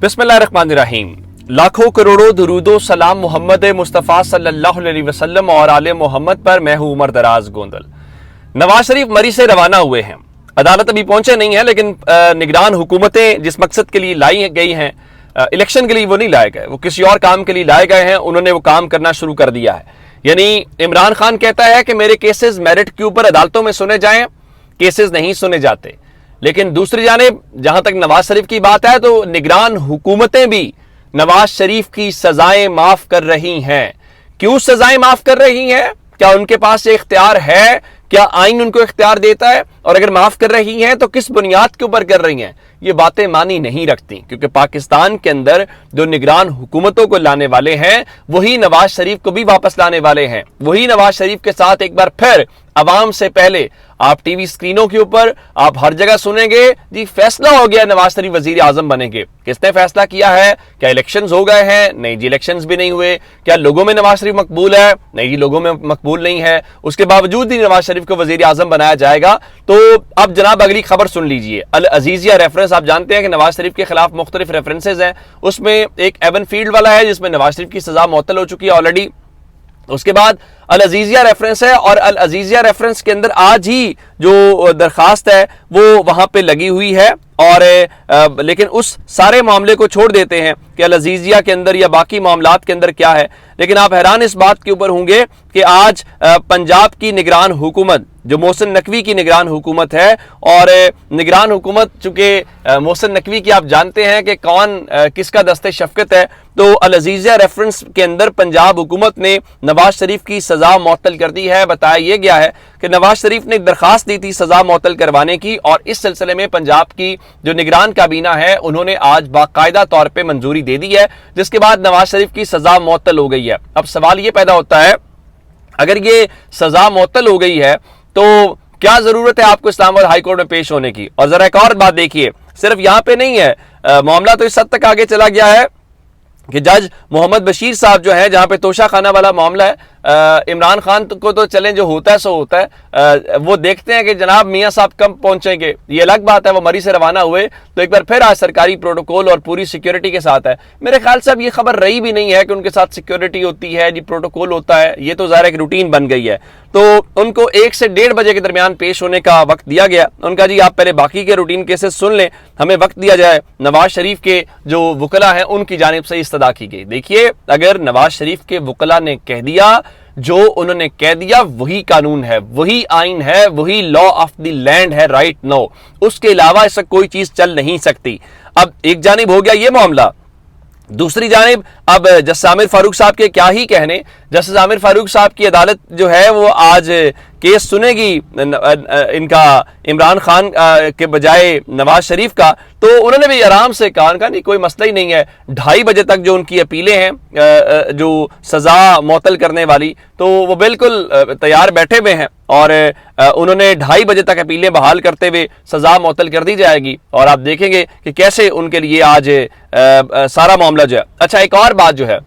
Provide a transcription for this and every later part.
बिस्मिल्लाहिर्रहमानिर्रहीम। लाखों करोड़ों दुरूदो सलाम मोहम्मद मुस्तफ़ा सल्लल्लाहु अलैहि वसल्लम और आले मोहम्मद पर। मैं हूं उमर दराज गोंदल। नवाज शरीफ मरी से रवाना हुए हैं। अदालत अभी पहुंचे नहीं है, लेकिन निगरान हुकूमतें जिस मकसद के लिए लाई गई हैं, इलेक्शन के लिए वो नहीं लाए गए, वो किसी और काम के लिए लाए गए हैं। उन्होंने वो काम करना शुरू कर दिया है। यानी इमरान खान कहता है कि मेरे केसेस मेरिट के ऊपर अदालतों में सुने जाएं, केसेस नहीं सुने जाते। लेकिन दूसरी जानिब जहां तक नवाज शरीफ की बात है, तो निगरान हुकूमतें भी नवाज शरीफ की सजाएं माफ कर रही हैं। क्यों सजाएं माफ कर रही हैं? क्या उनके पास ये इख्तियार है? क्या आइन उनको इख्तियार देता है? और अगर माफ कर रही हैं तो किस बुनियाद के ऊपर कर रही हैं? ये बातें मानी नहीं रखती, क्योंकि पाकिस्तान के अंदर जो निगरान हुकूमतों को लाने वाले हैं वही नवाज शरीफ को भी वापस लाने वाले हैं। वही नवाज शरीफ के साथ एक बार फिर अवाम से पहले आप टीवी स्क्रीनों के ऊपर आप हर जगह सुनेंगे, जी फैसला हो गया, नवाज शरीफ वजीर आजम बनेंगे। किसने फैसला किया है? क्या इलेक्शंस हो गए हैं? नहीं जी, इलेक्शंस भी नहीं हुए। क्या लोगों में नवाज शरीफ मकबूल है? नहीं जी, लोगों में मकबूल नहीं है। उसके बावजूद ही नवाज शरीफ को वजीर आजम बनाया जाएगा। तो अब जनाब अगली खबर सुन लीजिए। अल अजीजिया रेफरेंस, आप जानते हैं कि नवाज शरीफ के खिलाफ मुख्तलिफ रेफरेंसेज हैं। उसमें एक एवन फील्ड वाला है जिसमें नवाज शरीफ की सजा मुअत्तल हो चुकी है ऑलरेडी। उसके बाद अल अजीजिया रेफरेंस है, और अल अजीजिया रेफरेंस के अंदर आज ही जो दरखास्त है वो वहां पे लगी हुई है। और लेकिन उस सारे मामले को छोड़ देते हैं कि अल अजीजिया के अंदर या बाकी मामलात के अंदर क्या है। लेकिन आप हैरान इस बात के ऊपर होंगे कि आज पंजाब की निगरान हुकूमत, जो मोहसिन नकवी की निगरान हुकूमत है, और निगरान हुकूमत चूंकि मोहसिन नकवी की आप जानते हैं कि कौन किसका दस्ते शफकत है, तो अल अजीजिया रेफरेंस के अंदर पंजाब हुकूमत ने नवाज शरीफ की सजा मुअत्तल कर दी है। बताया यह गया है कि नवाज शरीफ ने एक दरखास्त दी थी सजा मुअत्तल करवाने की, और इस सिलसिले में पंजाब की जो निगरान काबीना है उन्होंने आज बाकायदा तौर पर मंजूरी दे दी है, जिसके बाद नवाज शरीफ की सजा मुअत्तल हो गई है। अब सवाल यह पैदा होता है, अगर ये सजा मुअत्तल हो गई है तो क्या जरूरत है आपको इस्लामाबाद हाई कोर्ट में पेश होने की? और जरा एक और बात देखिए, सिर्फ यहां पे नहीं है, मामला तो इस हद तक आगे चला गया है कि जज मोहम्मद बशीर साहब जो है, जहां पे तोशा खाना वाला मामला है, इमरान खान को तो चले जो होता है सो होता है, वो देखते हैं कि जनाब मियां साहब कब पहुंचेंगे। ये अलग बात है, वो मरी से रवाना हुए तो एक बार फिर आज सरकारी प्रोटोकॉल और पूरी सिक्योरिटी के साथ है। मेरे ख्याल से अब ये खबर रही भी नहीं है कि उनके साथ सिक्योरिटी होती है, जी प्रोटोकॉल होता है, ये तो ज़ाहिर एक रूटीन बन गई है। तो उनको 1 से 1:30 बजे के दरमियान पेश होने का वक्त दिया गया। उनका जी आप पहले बाकी के रूटीन केसेस सुन लें, हमें वक्त दिया जाए। नवाज शरीफ के जो वकला हैं उनकी जानिब से इस्तदा की गई। देखिए, अगर नवाज शरीफ के वकला ने कह दिया, जो उन्होंने कह दिया वही कानून है, वही आइन है, वही लॉ ऑफ द लैंड है राइट नो, उसके अलावा ऐसा कोई चीज चल नहीं सकती। अब एक जानिब हो गया ये मामला, दूसरी जानिब अब जस्टिस आमिर फारूक साहब के क्या ही कहने। जस्टिस आमिर फारूक साहब की अदालत जो है वो आज केस सुनेगी इनका इमरान खान के बजाय नवाज शरीफ का। तो उन्होंने भी आराम से कहा, नहीं कोई मसला ही नहीं है। 2:30 बजे तक जो उनकी अपीलें हैं जो सजा मुअत्तल करने वाली, तो वो बिल्कुल तैयार बैठे हुए हैं, और उन्होंने 2:30 बजे तक अपीलें बहाल करते हुए सजा मुअत्तल कर दी जाएगी। और आप देखेंगे कि कैसे उनके लिए आज सारा मामला जो है। अच्छा, एक और बात जो है,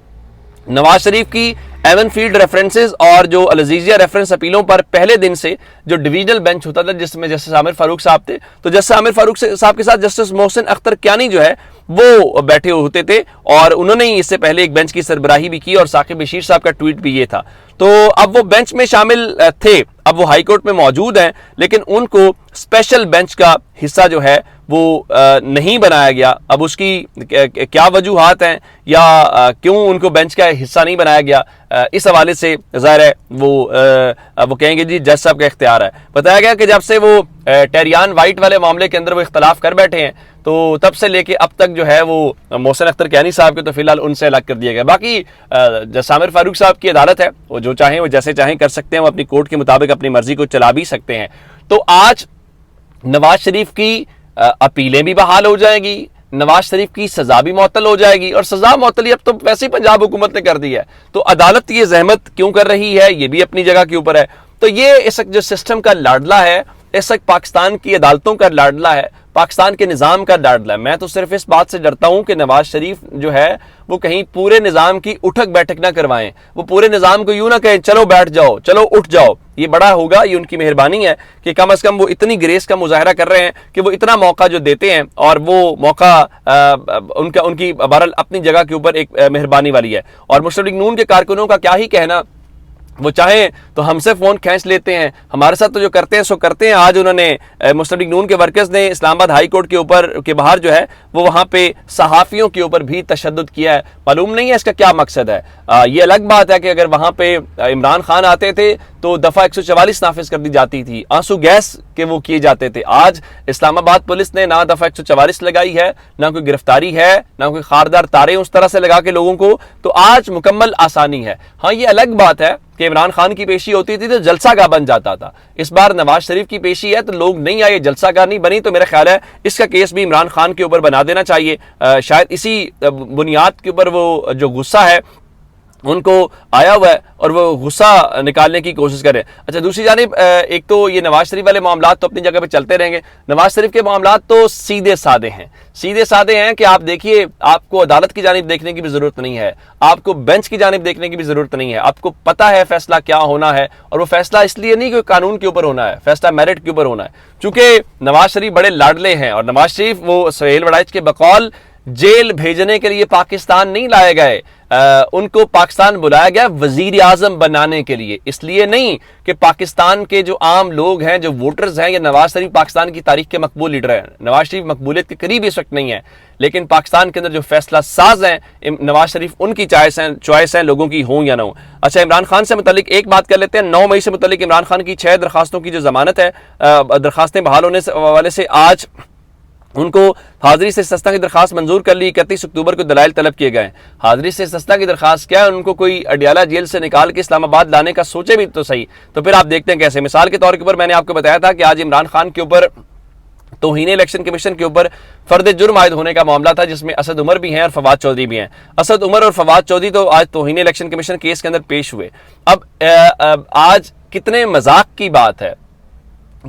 नवाज शरीफ की एवन फील्ड रेफरेंसेस और जो अल अजीजिया रेफरेंस अपीलों पर पहले दिन से जो डिवीजनल बेंच होता था जिसमें जस्टिस आमिर फारूक साहब थे, तो जस्टिस आमिर फारूक साहब के साथ जस्टिस मोहसिन अख्तर क्यानी जो है वो बैठे होते थे, और उन्होंने ही इससे पहले एक बेंच की सरबराही भी की, और साकिब बशीर साहब का ट्वीट भी ये था। तो अब वो बेंच में शामिल थे, अब वो हाई कोर्ट में मौजूद हैं, लेकिन उनको स्पेशल बेंच का हिस्सा जो है वो नहीं बनाया गया। अब उसकी क्या वजूहात हैं या क्यों उनको बेंच का हिस्सा नहीं बनाया गया, इस हवाले से ज़ाहिर है वो कहेंगे जी जज साहब का इख्तियार है। बताया गया कि जब से वो टेरियान वाइट वाले मामले के अंदर वो इख्तलाफ कर बैठे हैं, तो तब से लेके अब तक जो है वो मोहसिन अख्तर क्यानी साहब के तो फिलहाल उनसे अलग कर दिया गया। बाकी जस्टिस आमिर फारूक साहब की अदालत है, वो जो चाहें वो जैसे चाहें कर सकते हैं, वो अपनी कोर्ट के मुताबिक अपनी मर्जी को चला भी सकते हैं। तो आज नवाज शरीफ की अपीलें भी बहाल हो जाएंगी, नवाज शरीफ की सजा भी मुअत्तल हो जाएगी, और सजा मुअत्तली अब तो वैसे ही पंजाब हुकूमत ने कर दी है, तो अदालत ये जहमत क्यों कर रही है, ये भी अपनी जगह के ऊपर है। तो ये इस जो सिस्टम का लाडला है, इस पाकिस्तान की अदालतों का लाडला है, پاکستان کے نظام کا ڈر ہے. میں تو صرف اس بات سے ڈرتا ہوں کہ نواز شریف جو ہے وہ کہیں پورے نظام کی اٹھک بیٹھک نہ کروائیں, وہ پورے نظام کو یوں نہ کہیں چلو بیٹھ جاؤ, چلو اٹھ جاؤ. یہ بڑا ہوگا, یہ ان کی مہربانی ہے کہ کم از کم وہ اتنی گریس کا مظاہرہ کر رہے ہیں کہ وہ اتنا موقع جو دیتے ہیں, اور وہ موقع ان کی بہرحال اپنی جگہ کے اوپر ایک مہربانی والی ہے. اور مسلم لیگ نون کے کارکنوں کا کیا ہی کہنا, وہ چاہیں تو ہم سے فون کھینچ لیتے ہیں, ہمارے ساتھ تو جو کرتے ہیں سو کرتے ہیں. آج انہوں نے مسلم لیگ نون کے ورکرز نے اسلام آباد ہائی کورٹ کے اوپر کے باہر جو ہے وہ وہاں پہ صحافیوں کے اوپر بھی تشدد کیا ہے. معلوم نہیں ہے اس کا کیا مقصد ہے. یہ الگ بات ہے کہ اگر وہاں پہ عمران خان آتے تھے تو دفعہ 144 نافذ کر دی جاتی تھی, آنسو گیس کے وہ کیے جاتے تھے. آج اسلام آباد پولیس نے نہ دفعہ 144 لگائی ہے, نہ کوئی گرفتاری ہے, نہ کوئی خاردار تارے اس طرح سے لگا کے لوگوں کو, تو آج مکمل آسانی ہے. ہاں یہ الگ بات ہے کہ عمران خان کی پیشی ہوتی تھی تو جلسہ گاہ بن جاتا تھا. اس بار نواز شریف کی پیشی ہے تو لوگ نہیں آئے, جلسہ گاہ نہیں بنی, تو میرا خیال ہے اس کا کیس بھی عمران خان کے اوپر بنا دینا چاہیے. شاید اسی بنیاد کے اوپر وہ جو غصہ ہے ان کو آیا ہوا ہے اور وہ غصہ نکالنے کی کوشش کریں. اچھا دوسری جانب ایک تو یہ نواز شریف والے معاملات تو اپنی جگہ پہ چلتے رہیں گے. نواز شریف کے معاملات تو سیدھے سادے ہیں, سیدھے سادے ہیں کہ آپ دیکھیے, آپ کو عدالت کی جانب دیکھنے کی بھی ضرورت نہیں ہے, آپ کو بینچ کی جانب دیکھنے کی بھی ضرورت نہیں ہے. آپ کو پتہ ہے فیصلہ کیا ہونا ہے, اور وہ فیصلہ اس لیے نہیں کہ قانون کے اوپر ہونا ہے, فیصلہ میرٹ کے اوپر ہونا ہے. چونکہ نواز شریف بڑے لاڈلے ہیں, اور نواز شریف وہ سہیل وڑائچ کے بقول جیل بھیجنے کے لیے پاکستان نہیں لائے گئے, ان کو پاکستان بلایا گیا وزیر اعظم بنانے کے لیے. اس لیے نہیں کہ پاکستان کے جو عام لوگ ہیں, جو ووٹرز ہیں, یا نواز شریف پاکستان کی تاریخ کے مقبول لیڈر ہیں. نواز شریف مقبولیت کے قریب اس وقت نہیں ہے, لیکن پاکستان کے اندر جو فیصلہ ساز ہیں نواز شریف, ان کی چوائس ہیں لوگوں کی ہوں یا نہ ہوں. اچھا عمران خان سے متعلق ایک بات کر لیتے ہیں. 9 مئی سے متعلق عمران خان کی 6 درخواستوں کی جو ضمانت ہے, درخواستیں بحال ہونے سے حوالے سے آج ان کو حاضری سے استثناء کی درخواست منظور کر لی. 31 اکتوبر کو دلائل طلب کیے گئے. حاضری سے استثناء کی درخواست کیا ہے, ان کو کوئی اڈیالہ جیل سے نکال کے اسلام آباد لانے کا سوچے بھی تو صحیح, تو پھر آپ دیکھتے ہیں کیسے. مثال کے طور کے اوپر میں نے آپ کو بتایا تھا کہ آج عمران خان کے اوپر توہین الیکشن کمیشن کے اوپر فرد جرم عائد ہونے کا معاملہ تھا, جس میں اسد عمر بھی ہیں اور فواد چودھری بھی ہیں. اسد عمر اور فواد چودھری تو آج توہین الیکشن کمیشن کیس کے اندر پیش ہوئے. اب آج کتنے مذاق کی بات ہے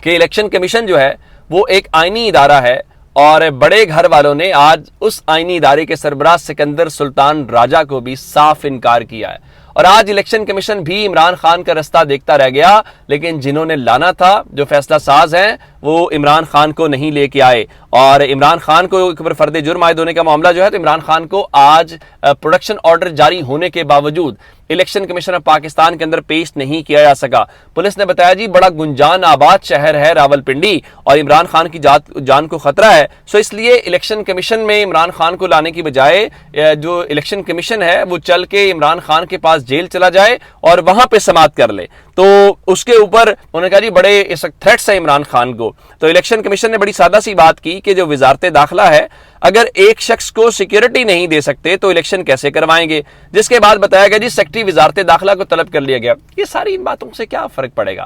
کہ الیکشن کمیشن جو ہے وہ ایک آئینی ادارہ ہے, اور بڑے گھر والوں نے آج اس آئینی ادارے کے سربراہ سکندر سلطان راجہ کو بھی صاف انکار کیا ہے. اور آج الیکشن کمیشن بھی عمران خان کا رستہ دیکھتا رہ گیا, لیکن جنہوں نے لانا تھا, جو فیصلہ ساز ہیں, وہ عمران خان کو نہیں لے کے آئے. اور عمران خان کو فرد جرم عائد ہونے کا معاملہ جو ہے, تو عمران خان کو آج پروڈکشن آرڈر جاری ہونے کے باوجود الیکشن کمیشن آف پاکستان کے اندر پیش نہیں کیا جا سکا. پولیس نے بتایا جی بڑا گنجان آباد شہر ہے راولپنڈی, اور عمران خان کی جان کو خطرہ ہے, سو اس لیے الیکشن کمیشن میں عمران خان کو لانے کی بجائے جو الیکشن کمیشن ہے وہ چل کے عمران خان کے پاس جیل چلا جائے اور وہاں پہ سماعت کر لے. تو اس کے اوپر انہوں نے کہا جی بڑے اس وقت تھریٹس ہیں عمران خان کو. تو الیکشن کمیشن نے بڑی سادہ سی بات کی کہ جو وزارت داخلہ ہے, اگر ایک شخص کو سیکیورٹی نہیں دے سکتے تو الیکشن کیسے کروائیں گے. جس کے بعد بتایا گیا جی سیکرٹری وزارت داخلہ کو طلب کر لیا گیا. یہ ساری ان باتوں سے کیا فرق پڑے گا؟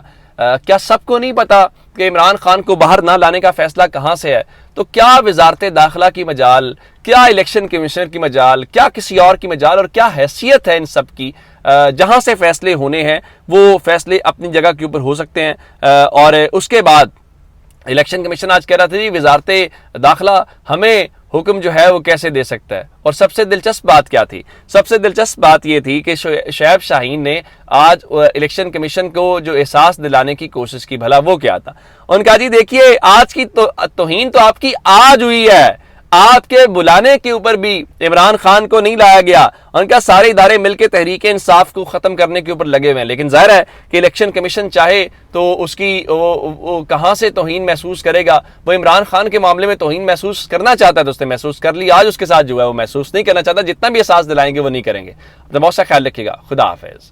کیا سب کو نہیں پتا کہ عمران خان کو باہر نہ لانے کا فیصلہ کہاں سے ہے؟ تو کیا وزارت داخلہ کی مجال, کیا الیکشن کمیشنر کی مجال, کیا کسی اور کی مجال, اور کیا حیثیت ہے ان سب کی؟ جہاں سے فیصلے ہونے ہیں وہ فیصلے اپنی جگہ کے اوپر ہو سکتے ہیں. اور اس کے بعد الیکشن کمیشن آج کہہ رہا تھا جی وزارت داخلہ ہمیں حکم جو ہے وہ کیسے دے سکتا ہے. اور سب سے دلچسپ بات کیا تھی؟ سب سے دلچسپ بات یہ تھی کہ شعیب شاہین نے آج الیکشن کمیشن کو جو احساس دلانے کی کوشش کی, بھلا وہ کیا تھا. ان کا جی دیکھیے آج کی توہین تو آپ کی آج ہوئی ہے, آپ کے بلانے کے اوپر بھی عمران خان کو نہیں لایا گیا. ان کا سارے ادارے مل کے تحریک انصاف کو ختم کرنے کے اوپر لگے ہوئے ہیں, لیکن ظاہر ہے کہ الیکشن کمیشن چاہے تو اس کی وہ کہاں سے توہین محسوس کرے گا. وہ عمران خان کے معاملے میں توہین محسوس کرنا چاہتا ہے تو اس نے محسوس کر لی, آج اس کے ساتھ جو ہے وہ محسوس نہیں کرنا چاہتا. جتنا بھی احساس دلائیں گے وہ نہیں کریں گے. اپنا بہت سا خیال رکھیے گا. خدا حافظ.